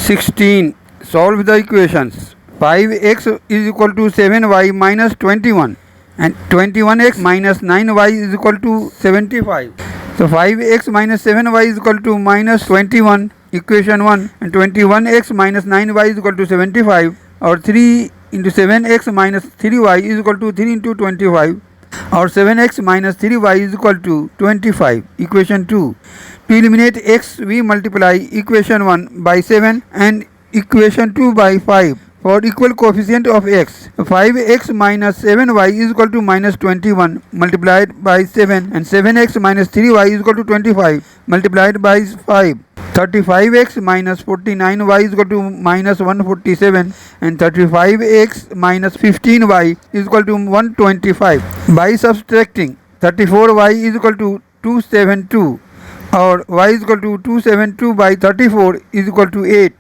16. Solve the equations. 5x is equal to 7y minus 21 and 21x minus 9y is equal to 75. So 5x minus 7y is equal to minus 21, equation 1, and 21x minus 9y is equal to 75, or 3 into 7x minus 3y is equal to 3 into 25, or 7x minus 3y is equal to 25, equation 2. To eliminate x, we multiply equation 1 by 7 and equation 2 by 5 for equal coefficient of x. 5x minus 7y is equal to minus 21 multiplied by 7, and 7x minus 3y is equal to 25 multiplied by 5. 35x minus 49y is equal to minus 147, and 35x minus 15y is equal to 125. By subtracting, 34y is equal to 272, or y is equal to 272 by 34 is equal to 8.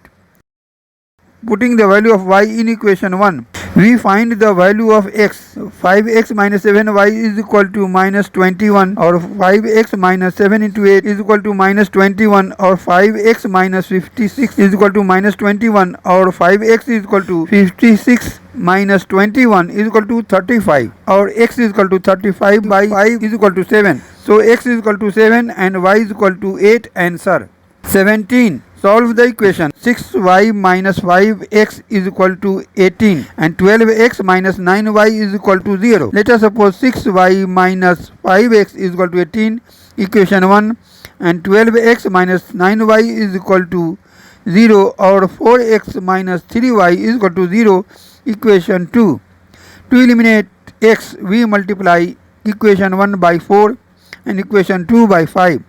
Putting the value of y in equation 1, we find the value of x. 5x minus 7y is equal to minus 21, or 5x minus 7 into 8 is equal to minus 21, or 5x minus 56 is equal to minus 21, or 5x is equal to 56 minus 21 is equal to 35, or x is equal to 35 by 5 is equal to 7. So x is equal to 7 and y is equal to 8. Answer. 17. Solve the equation. 6y minus 5x is equal to 18 and 12x minus 9y is equal to 0. Let us suppose 6y minus 5x is equal to 18, equation 1, and 12x minus 9y is equal to 0, or 4x minus 3y is equal to 0, equation 2. To eliminate x, we multiply equation 1 by 4 and equation 2 by 5.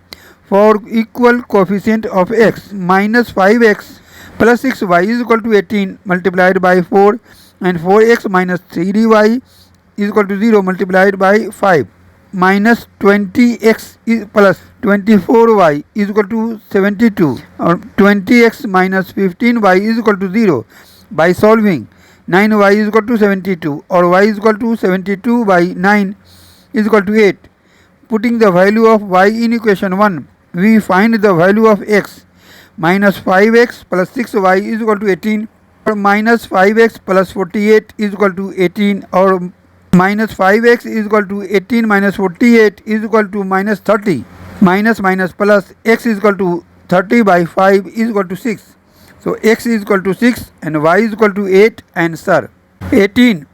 For equal coefficient of x, minus 5x plus 6y is equal to 18 multiplied by 4, and 4x minus 3y is equal to 0 multiplied by 5. Minus 20x plus 24y is equal to 72, or 20x minus 15y is equal to 0. By solving, 9y is equal to 72, or y is equal to 72 by 9 is equal to 8. Putting the value of y in equation 1, we find the value of x. Minus 5x plus 6y is equal to 18, or minus 5x plus 48 is equal to 18, or minus 5x is equal to 18 minus 48 is equal to minus 30. Minus minus plus x is equal to 30 by 5 is equal to 6. So x is equal to 6 and y is equal to 8. Answer. 18.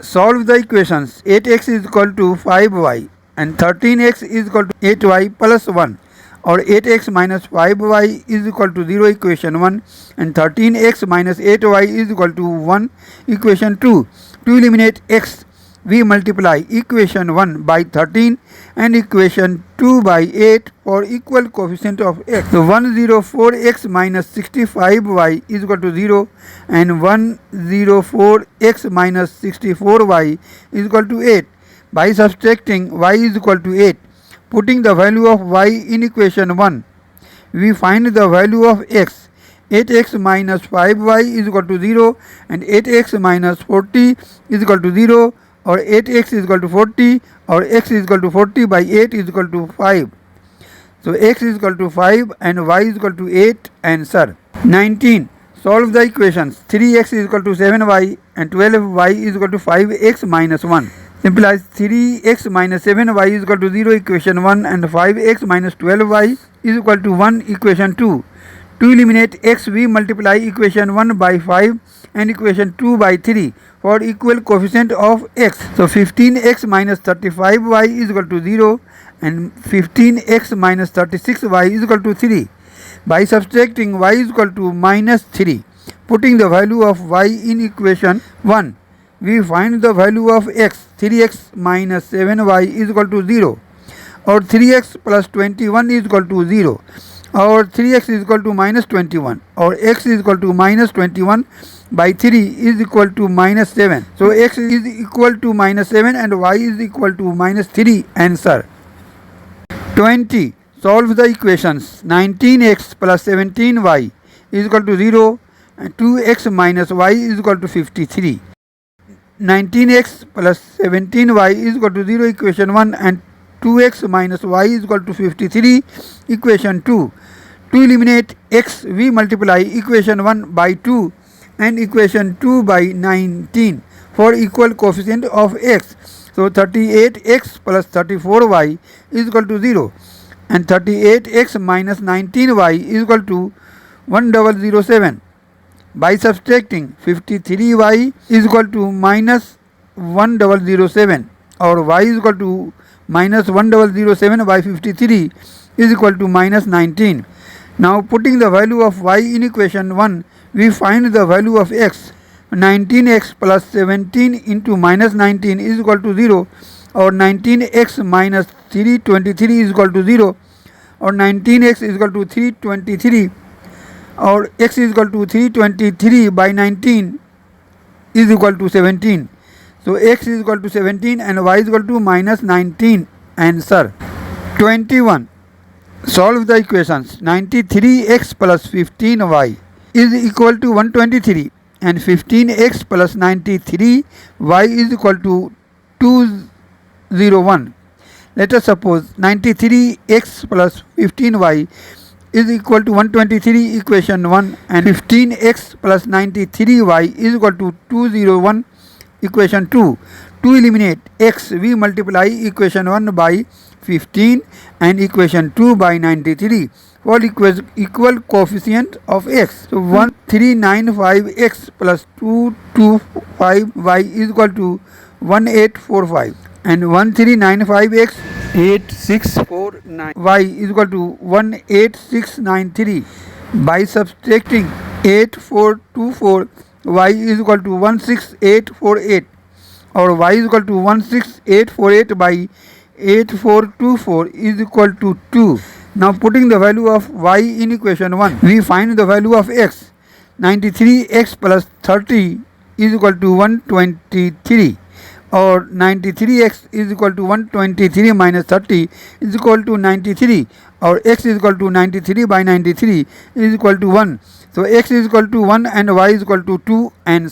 Solve the equations. 8x is equal to 5y and 13x is equal to 8y plus 1, or 8x minus 5y is equal to 0, equation 1, and 13x minus 8y is equal to 1, equation 2. To eliminate x, we multiply equation 1 by 13 and equation 2 by 8 for equal coefficient of x. So 104x minus 65y is equal to 0, and 104x minus 64y is equal to 8. By subtracting, y is equal to 8. Putting the value of y in equation 1, we find the value of x. 8x minus 5y is equal to 0, and 8x minus 40 is equal to 0, or 8x is equal to 40, or x is equal to 40 by 8 is equal to 5. So x is equal to 5 and y is equal to 8. Answer. 19. Solve the equations. 3x is equal to 7y and 12y is equal to 5x minus 1. Implies 3x minus 7y is equal to 0, equation 1, and 5x minus 12y is equal to 1, equation 2. To eliminate x, we multiply equation 1 by 5 and equation 2 by 3 for equal coefficient of x. So 15x minus 35y is equal to 0, and 15x minus 36y is equal to 3. By subtracting, y is equal to minus 3. Putting the value of y in equation 1, we find the value of x. 3x minus 7y is equal to 0, or 3x plus 21 is equal to 0, or 3x is equal to minus 21, or x is equal to minus 21 by 3 is equal to minus 7. So x is equal to minus 7 and y is equal to minus 3. Answer. 20. Solve the equations. 19x plus 17y is equal to 0, and 2x minus y is equal to 53. 19x plus 17y is equal to 0, equation 1, and 2x minus y is equal to 53, equation 2. To eliminate x, we multiply equation 1 by 2 and equation 2 by 19 for equal coefficient of x. So 38x plus 34y is equal to 0 and 38x minus 19y is equal to 1007. By subtracting, 53y is equal to minus 1007 or y is equal to minus 1007 by 53 is equal to minus 19. Now putting the value of y in equation 1, we find the value of x. 19x plus 17 into minus 19 is equal to 0 or 19x minus 323 is equal to 0 or 19x is equal to 323 or x is equal to 323 by 19 is equal to 17. So x is equal to 17 and y is equal to minus 19. Answer 21. Solve the equations. 93x plus 15y is equal to 123 and 15x plus 93y is equal to 201. Let us suppose 93x plus 15y is equal to 123 equation 1 and 15x plus 93y is equal to 201 equation 2. To eliminate x, we multiply equation 1 by 15 and equation 2 by 93 for equal coefficient of x. So 1395x plus 225y is equal to 1845 and 1395x 8649y is equal to 18693. By subtracting 8424 y is equal to 16848 or y is equal to 16848 by 8424 is equal to 2. Now putting the value of y in equation 1, we find the value of x. 93x plus 30 is equal to 123 or 93x is equal to 123 minus 30 is equal to 93 or x is equal to 93 by 93 is equal to 1. So x is equal to 1 and y is equal to 2 and